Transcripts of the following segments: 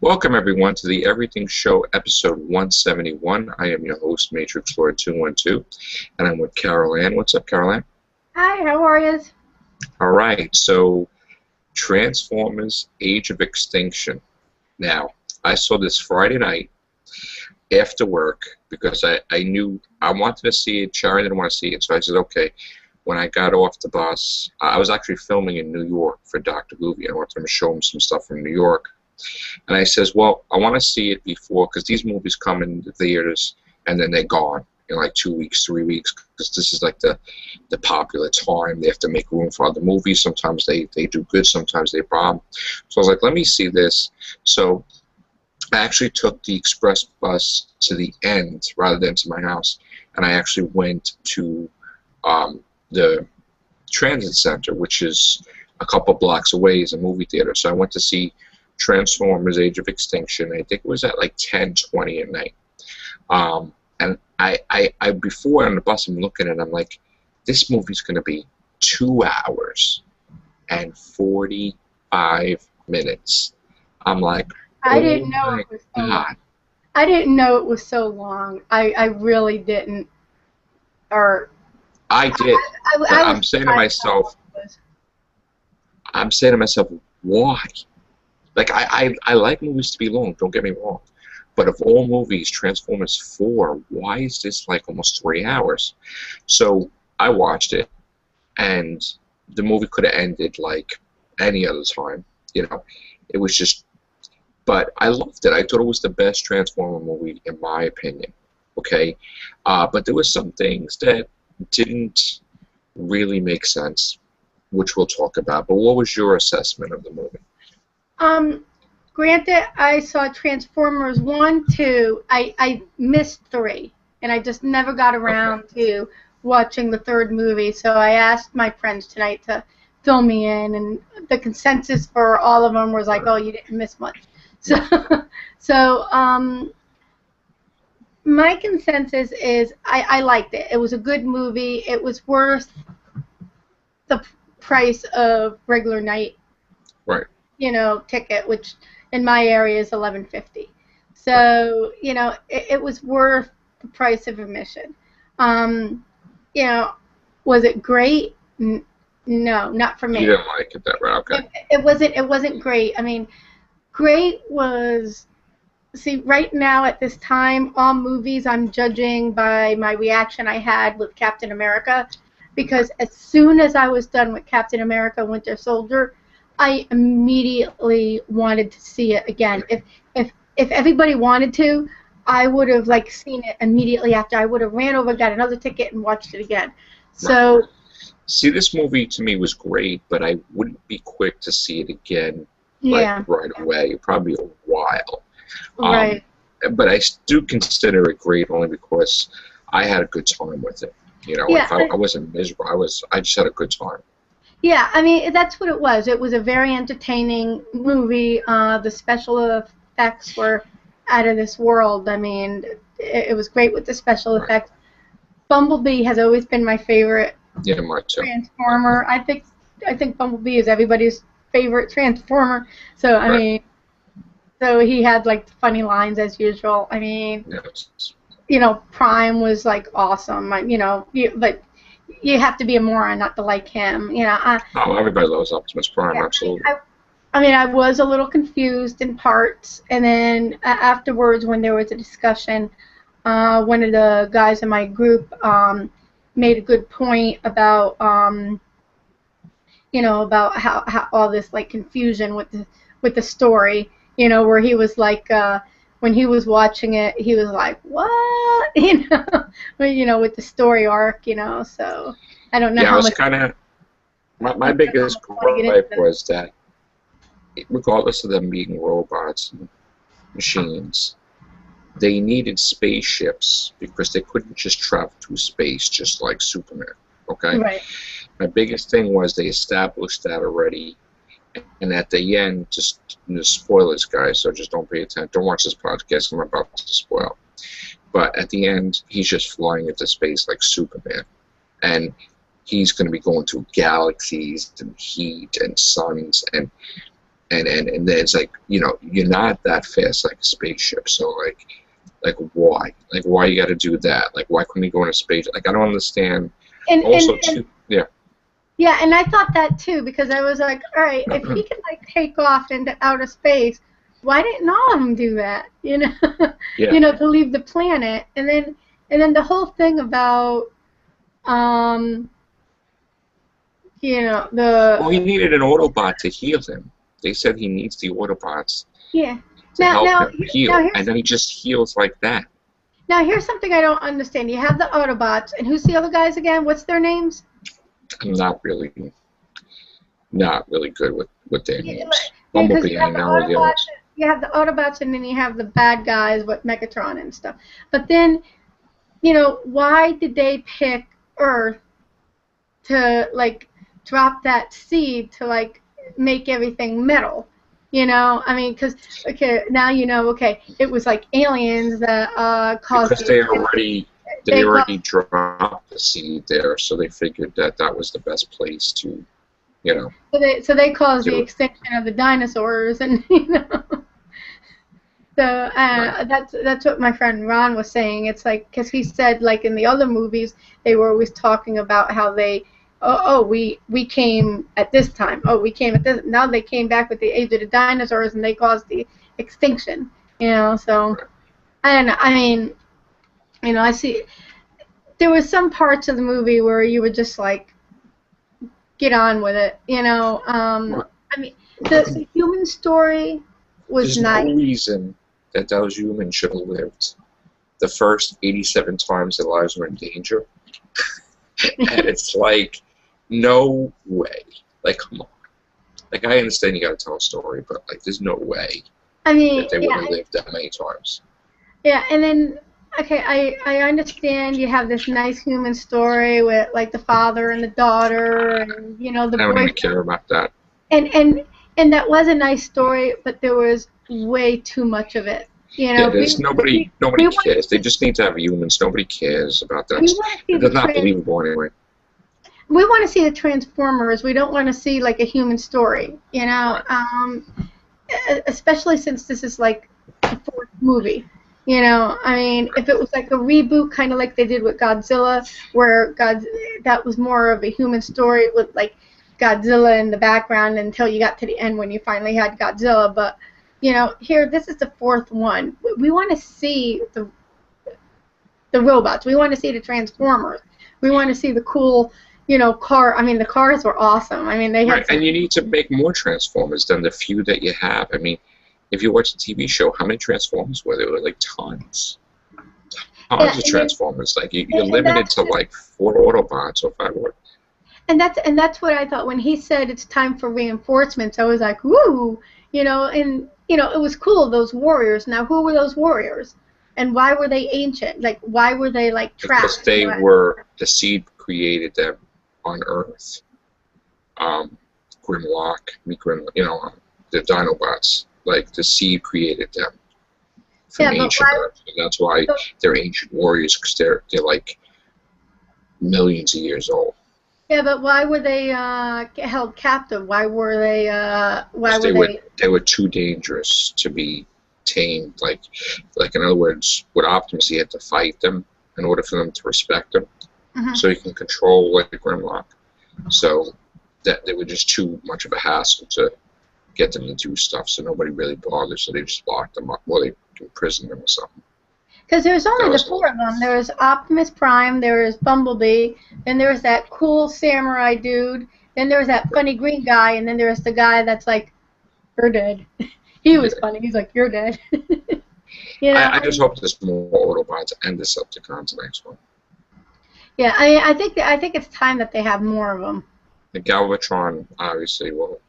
Welcome, everyone, to the Everything Show, episode 171. I am your host, Matrix Lord 212, and I'm with Carol Ann. What's up, Carol Ann? Hi, how are you? All right, so Transformers Age of Extinction. Now, I saw this Friday night after work because I knew I wanted to see it. Sharon didn't want to see it, so I said, okay. When I got off the bus, I was actually filming in New York for Dr. Goovy. I wanted to show him some stuff from New York. And I says, well, I want to see it before, because these movies come in the theaters and then they're gone in like 2 weeks, 3 weeks, because this is like the popular time. They have to make room for other movies. Sometimes they do good, sometimes they bomb. So I was like, let me see this. So I actually took the express bus to the end rather than to my house, and I actually went to the transit center, which is a couple blocks away, is a movie theater. So I went to see Transformers Age of Extinction. I think it was at like 10:20 at night. And I before on the bus, I'm looking at it, I'm like, this movie's going to be 2 hours and 45 minutes. I'm like, I didn't know it was so long. I didn't know it was so long. I really didn't. Or I did. But I'm saying to myself, why? Like, I like movies to be long, don't get me wrong. But of all movies, Transformers 4, why is this like almost 3 hours? So I watched it, and the movie could have ended like any other time. You know, it was just, but I loved it. I thought it was the best Transformer movie, in my opinion. Okay? But there were some things that didn't really make sense, which we'll talk about. But what was your assessment of the movie? Granted, I saw Transformers 1, 2. I missed 3, and I just never got around to watching the third movie. So I asked my friends tonight to fill me in, and the consensus for all of them was like, "Oh, you didn't miss much." So, my consensus is I liked it. It was a good movie. It was worth the price of regular night, Right. Ticket, which in my area is $11.50. So, it was worth the price of admission. Was it great? No, not for me. You didn't like it that way, okay. It wasn't great. I mean, great was, see, right now at this time, all movies I'm judging by my reaction I had with Captain America, because as soon as I was done with Captain America Winter Soldier, I immediately wanted to see it again. If everybody wanted to, I would have seen it immediately after. I would have ran over, got another ticket, and watched it again. So, see, this movie to me was great, but I wouldn't be quick to see it again right away. Probably a while. Right. But I do consider it great only because I had a good time with it. I wasn't miserable. I just had a good time. Yeah, I mean, that's what it was. It was a very entertaining movie. The special effects were out of this world. I mean, it was great with the special effects. Bumblebee has always been my favorite Transformer. I think Bumblebee is everybody's favorite Transformer. So, I mean, so he had, funny lines as usual. I mean, Prime was, awesome. But you have to be a moron not to like him. Everybody loves Optimus Prime, absolutely. I was a little confused in parts, and then afterwards, when there was a discussion, one of the guys in my group made a good point about, about how all this confusion with the story, where he was when he was watching it, he was like, "What?" With the story arc, So I don't know. Yeah, I was kind of. My biggest gripe was that, regardless of them being robots and machines, they needed spaceships because they couldn't just travel through space just like Superman. Okay. Right. My biggest thing was they established that already. And at the end, just spoilers, guys, so just don't pay attention. Don't watch this podcast. I'm about to spoil. But at the end, he's just flying into space like Superman. And he's going to be going through galaxies and heat and suns. And and then it's like, you know, you're not that fast like a spaceship, so like why? Like why you got to do that? Like why couldn't you go in a space? Like I don't understand. Also, too, yeah. Yeah, and I thought that too, because I was like, all right, if he can like take off into outer space, why didn't all of them do that? You know, Yeah. you know, to leave the planet, and then the whole thing about, you know, Well, he needed an Autobot to heal him. They said he needs the Autobots yeah. to help Now, him heal, and then he just heals like that. now here's something I don't understand. You have the Autobots, and who's the other guys again? What's their names? I'm not really good with their names. Because Bumblebee, you I have the know the Autobots, others. you have the Autobots, and then you have the bad guys with Megatron and stuff. But then, you know, why did they pick Earth to like drop that seed to like make everything metal? You know, I mean, because okay, now you know. Okay, it was like aliens that caused. Because they already dropped the seed there, so they figured that was the best place to, you know. So they caused the extinction of the dinosaurs, and you know. So Right. that's what my friend Ron was saying. It's like, because he said like in the other movies they were always talking about how they, we came at this time. Oh, we came at this. Now they came back with the age of the dinosaurs and they caused the extinction. You know, so I don't know. I mean, you know, I see. There were some parts of the movie where you would just like get on with it. You know, I mean, the human story was There's nice. no reason that those humans should have lived the first 87 times their lives were in danger. And it's like, no way. Like, come on. Like, I understand you gotta tell a story, but, like, there's no way I mean, that they would have lived that many times. Yeah, and then, okay, I understand you have this nice human story with, like, the father and the daughter and, you know, the I don't boy. even care about that. And that was a nice story, but there was way too much of it. You know, Yeah, there's nobody cares. They just need to have humans. Nobody cares about that. It's not believable anyway. We want to see the Transformers. We don't want to see like a human story. You know, especially since this is like the fourth movie. You know, I mean, if it was like a reboot, kind of like they did with Godzilla, where that was more of a human story with like Godzilla in the background until you got to the end when you finally had Godzilla. But you know, here this is the fourth one. We want to see the robots. We want to see the Transformers. We want to see the cool, you know, car. I mean, the cars were awesome. I mean, they had. Right, and you need to make more Transformers than the few that you have. I mean, if you watch the TV show, how many Transformers were there? There were like tons. Tons of Transformers. Like you're limited to like 4 Autobots or 5 Autobots. And that's what I thought when he said it's time for reinforcements. I was like, woo, you know, and you know, it was cool, those warriors. Now, who were those warriors, and why were they ancient? Like, why were they like trapped? Because they were the seed created them on Earth. Grimlock, you know, the Dinobots. Like the seed created them from ancient Earth, and that's why they're ancient warriors, because they're like millions of years old. Yeah, but why were they held captive? Why were they? They were too dangerous to be tamed. Like in other words, with Optimus, he had to fight them in order for them to respect him, so he can control like the Grimlock. So that they were just too much of a hassle to get them to do stuff. So nobody really bothered. So they just locked them up, or they imprisoned them or something. Because there's only the 4 of them. There was Optimus Prime, there was Bumblebee, then there was that cool samurai dude, then there was that funny green guy, and then there was the guy that's like, you're dead. He was funny. He's like, you're dead. You know? I just hope there's more Autobots and Decepticons next one. Yeah, I think it's time that they have more of them. The Galvatron obviously will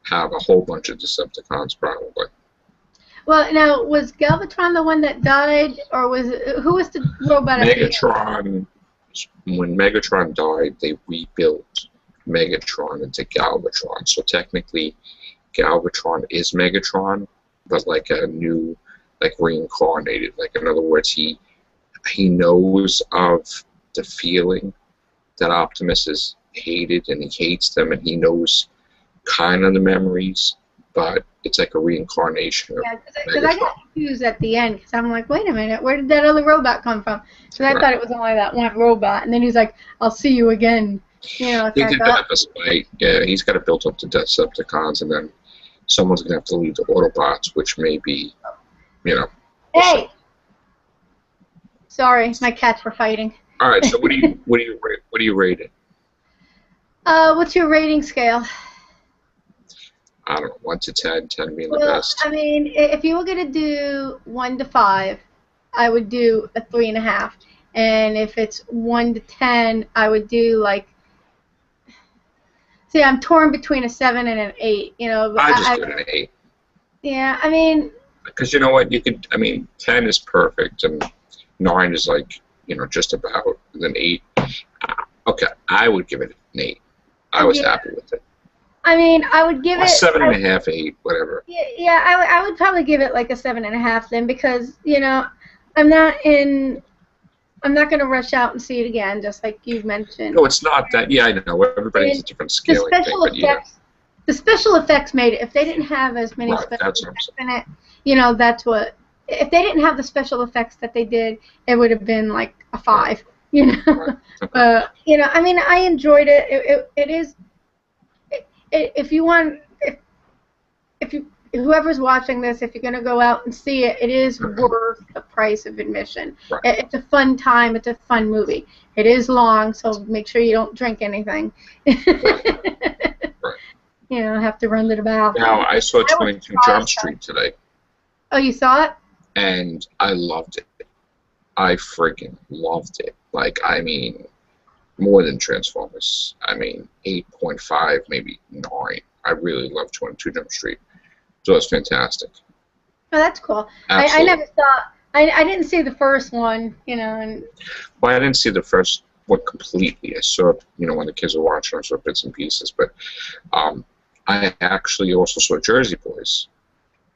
have a whole bunch of Decepticons probably. Well, now, was Galvatron the one that died, or who was the robot? Megatron. When Megatron died, they rebuilt Megatron into Galvatron. So technically, Galvatron is Megatron, but like a new, like reincarnated. Like in other words, he knows of the feeling that Optimus is hated, and he hates them, and he knows kind of the memories, but it's like a reincarnation of Yeah, because I got Megatron. confused at the end because I'm like, wait a minute, where did that other robot come from? Because I thought it was only that one robot, and then he's like, I'll see you again. You know, it's They like, did that despite, yeah, he's got to build up the Decepticons, and then someone's going to have to lead the Autobots, which may be, you know. We'll see. hey, sorry, my cats were fighting. All right, so what do you rate it? What's your rating scale? I don't know, 1 to 10, 10 being the Well, best. I mean, if you were gonna do 1 to 5, I would do a 3.5, and if it's 1 to 10, I would do like. See, I'm torn between a 7 and an 8. You know, but I just give it an 8. yeah, I mean, Because you know what, you could, I mean, 10 is perfect, and 9 is like, you know, just about, and then 8. Okay, I would give it an 8. I was happy with it. I mean, I would give Or it 7.5, 8, whatever. Yeah, I would probably give it like a 7.5 then, because you know, I'm not gonna rush out and see it again, just like you've mentioned. No, it's not that. Yeah, I know. Everybody has a different The scaling thing, special but yeah. effects, the special effects made it. If they didn't have as many Right, special that's what I'm effects in it, you know, that's what. If they didn't have the special effects that they did, it would have been like a 5. You know, Right. Okay. you know, I mean, I enjoyed it. It is. If you want, if you whoever's watching this, if you're gonna go out and see it, it is worth the price of admission. Right. It's a fun time. It's a fun movie. It is long, so make sure you don't drink anything. Right. You know, have to run to the bathroom. Now, I saw was 22 surprised Jump that- Street today, Oh, you saw it? and I loved it. I freaking loved it. Like, I mean, more than Transformers. I mean, 8.5, maybe 9. I really loved 22 Jump Street. So it's fantastic. Oh, that's cool. I Absolutely. never saw. I didn't see the first one. You know, and Well, I didn't see the first one completely. I saw, you know, when the kids were watching, I saw bits and pieces. But I actually also saw Jersey Boys.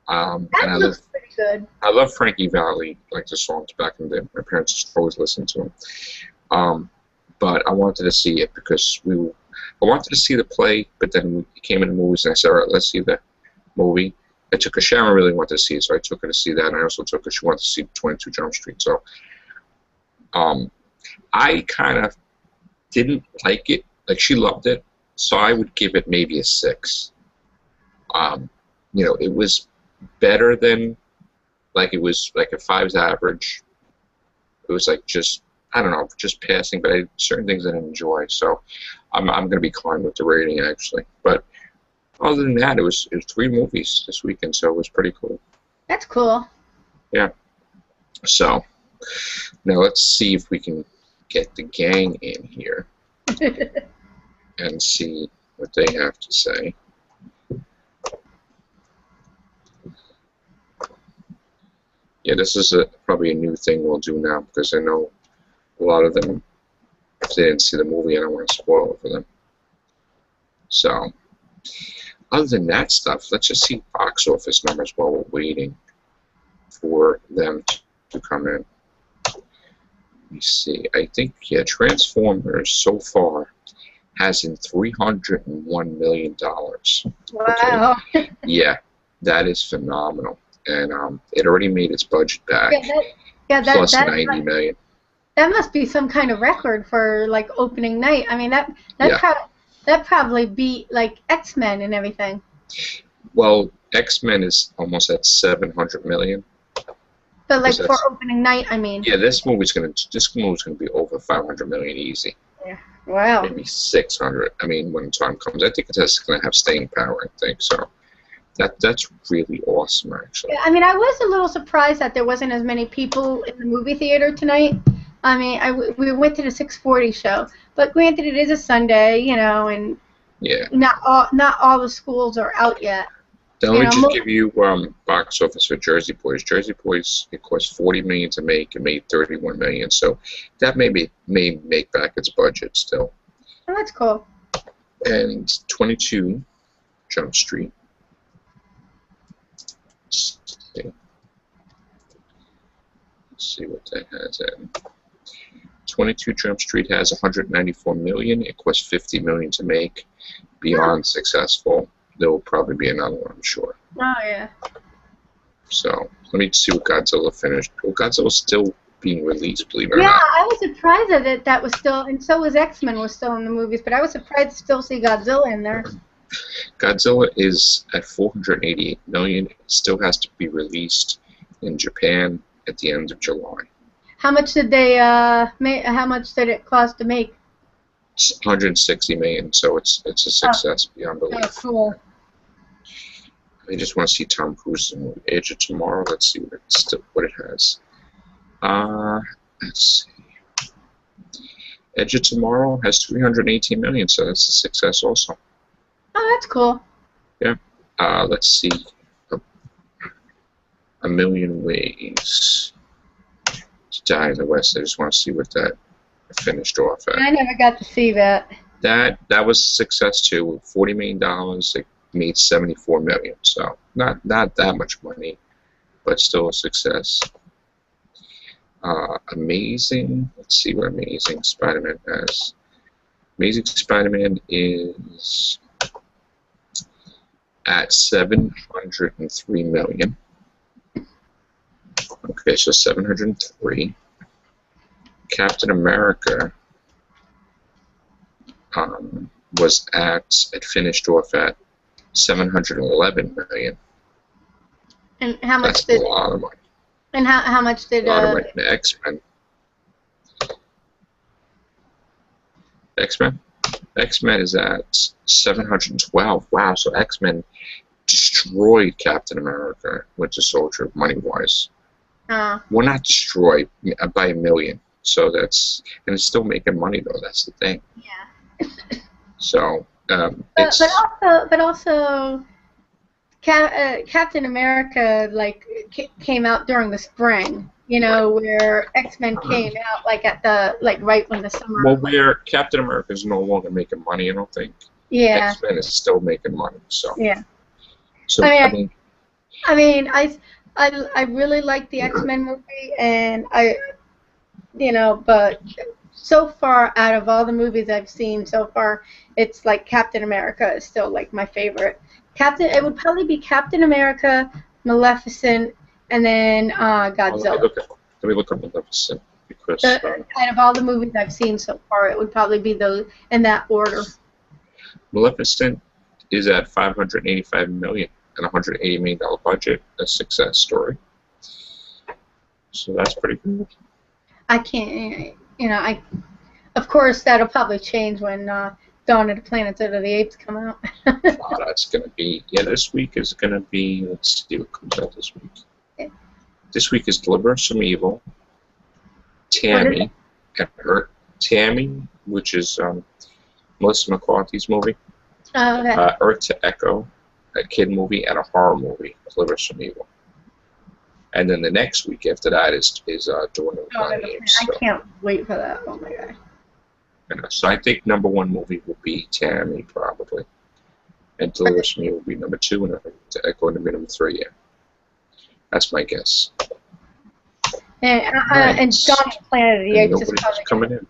that And looks pretty good. I love Frankie Valli, like the songs back in the day. My parents used to always listen to him. But I wanted to see it because I wanted to see the play, but then we came in the movies, and I said, all right, let's see the movie. I took her. Sharon really wanted to see it, so I took her to see that, and I also took her. She wanted to see 22 Jump Street. So I kind of didn't like it. Like, she loved it, so I would give it maybe a 6. You know, it was better than, like, it was like a 5's average. It was like just, I don't know, just passing, but certain things I didn't enjoy. So I'm going to be kind with the rating, actually. But other than that, it was 3 movies this weekend, so it was pretty cool. That's cool. Yeah. So now let's see if we can get the gang in here and see what they have to say. Yeah, this is probably a new thing we'll do now, because I know a lot of them, if they didn't see the movie, I don't want to spoil it for them. So, other than that stuff, let's just see box office numbers while we're waiting for them to come in. Let me see. I think, yeah, Transformers so far has in $301 million. Wow. Okay? Yeah, that is phenomenal. And it already made its budget back, plus 90 million. That must be some kind of record for like opening night. I mean, that probably beat like X-Men and everything. Well, X-Men is almost at 700 million. But like for opening night, I mean. Yeah, this movie's gonna be over 500 million easy. Yeah. Wow. Maybe 600. I mean, when the time comes, I think it's gonna have staying power. I think so. That's really awesome, actually. Yeah, I mean, I was a little surprised that there wasn't as many people in the movie theater tonight. I mean, we went to the 6:40 show, but granted, it is a Sunday, you know, and yeah, not all the schools are out yet. Now, let me just give you box office for Jersey Boys. Jersey Boys, it cost $40 million to make. It made $31 million, so that may make back its budget still. Oh, that's cool. And 22 Jump Street. Let's see what that has in. 22 Jump Street has $194 million. It cost $50 million to make. Beyond successful. there will probably be another one, I'm sure. Oh yeah. So let me see what Godzilla finished. Well, Godzilla's still being released, believe it or Yeah, not. I was surprised that was still, and so was X-Men was still in the movies, but I was surprised to still see Godzilla in there. Godzilla is at 488 million. It still has to be released in Japan at the end of July. How much did they make? How much did it cost to make? It's 160 million, so it's a success beyond belief. Oh, cool. I just want to see Tom Cruise's movie Edge of Tomorrow. Let's see what it has. Let's see. Edge of Tomorrow has 318 million, so that's a success also. Oh, that's cool. Yeah. Let's see. A Million Ways to Die in the West. I just want to see what that finished off at. I never got to see that. That was a success too. With $40 million, it made 74 million. So not that much money, but still a success. Amazing. Let's see what Amazing Spider-Man has. Amazing Spider-Man is at 703 million. Okay, so 703. Captain America it finished off at 711 million. And how much That's a lot of money. And how much did A lot of money. X-Men is at 712. Wow, so X-Men destroyed Captain America Winter Soldier money-wise. Well, not destroyed, by a million. So and it's still making money though. That's the thing. Yeah. So but also, Captain America came out during the spring. You know, where X-Men came out right when the summer. Well, where Captain America is no longer making money, I don't think. Yeah. X-Men is still making money. So. Yeah. So I mean, I really like the X-Men movie, and but so far out of all the movies I've seen so far, it's like Captain America is still like my favorite. It would probably be Captain America, Maleficent, and then Godzilla. Let me look up Maleficent because out of all the movies I've seen so far, it would probably be those in that order. Maleficent is at 585 million and $180 million budget. A success story. So that's pretty good. I can't, of course that'll probably change when Dawn of the Planet of the Apes come out. That's going to be, this week is going to be, let's see what comes out this week. Yeah. This week is Deliverance from Evil, Tammy, Tammy, which is Melissa McCarthy's movie, okay. Earth to Echo, a kid movie, and a horror movie, Deliverance from Evil. And then the next week after that is Dawn of the Planet of the Apes. I can't wait for that. Oh my god. So I think number one movie will be Tammy, probably. And Deliverance from Evil will be number 2, and Earth to Echo will be number 3, yeah. That's my guess. And Dawn of the Planet of the Apes is probably coming in.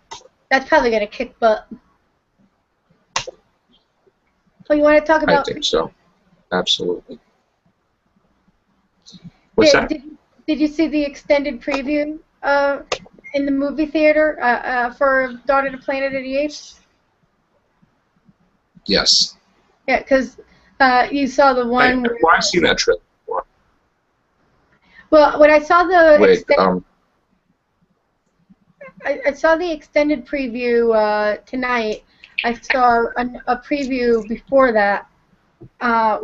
That's probably going to kick butt. So you want to talk about... I think so. Absolutely. What's that? Did you see the extended preview in the movie theater for Dawn of the Planet of the Apes? Yes. Yeah, because you saw the one... I've seen that trailer before. Well, when I saw the... Wait, I saw the extended preview tonight. I saw a preview before that. I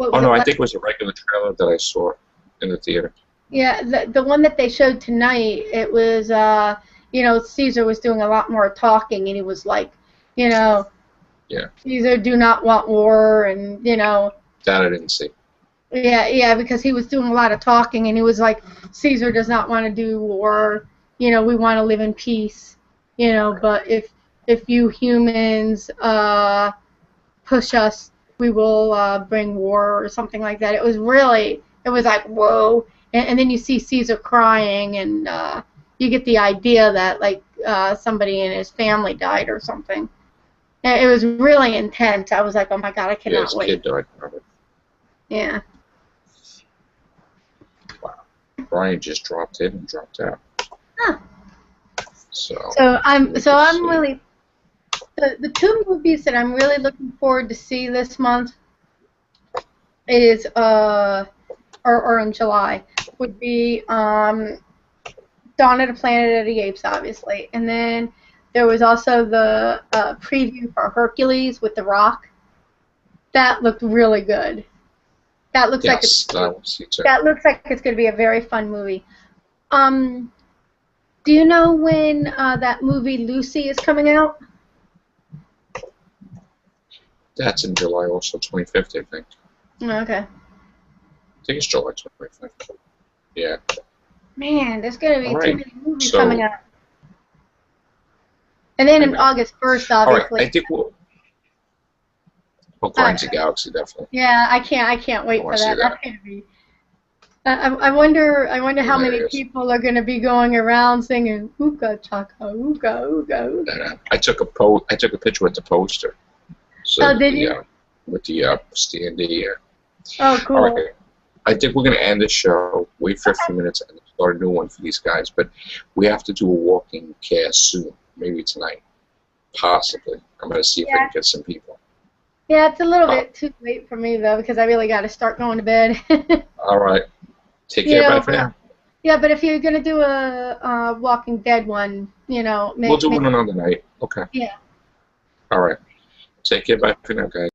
think it was a regular trailer that I saw in the theater. Yeah, the one that they showed tonight, it was, Caesar was doing a lot more talking, and he was like, Yeah. Caesar do not want war, and, That I didn't see. Yeah, because he was doing a lot of talking, and he was like, Caesar does not want to do war, we want to live in peace, but if you humans push us, we will bring war, or something like that. It was like, whoa. And then you see Caesar crying, and you get the idea that somebody in his family died or something. And it was really intense. I was like, oh my god, I cannot wait. His kid died. Yeah. Wow. Brian just dropped in and dropped out. Huh. So So we'll just I'm see. really the two movies that I'm really looking forward to see this month is or in July would be Dawn of the Planet of the Apes, obviously, and then there was also the preview for Hercules with The Rock. That looked really good. That looks like Yes, I will see too. that looks like it's going to be a very fun movie. Um, do you know when that movie Lucy is coming out? That's in July also, 25th, I think. Okay. I think it's July 25th. Yeah. Man, there's going to All be too right. many movies So, coming out. And then I in know. August 1st, All right. obviously. I think we'll. Oh, Guardians of the Galaxy, definitely. Yeah, I can't I wait want for to see that. that. That's going to be. I wonder how many Hilarious. people are going to be going around singing "Ooka Chaka Ooka Ooka Ooka." I took a picture with the poster. So Oh, did you? with the standee. Oh, All cool. right. I think we're going to end the show, wait for a few minutes, and start a new one for these guys. But we have to do a walking cast soon, maybe tonight, possibly. I'm going to see if I can get some people. Yeah, it's a little bit too late for me though because I really got to start going to bed. All right. Take care. Bye for now. Yeah, but if you're gonna do a Walking Dead one, We'll do one another night. Okay. Yeah. All right. Take care. Bye for now, guys.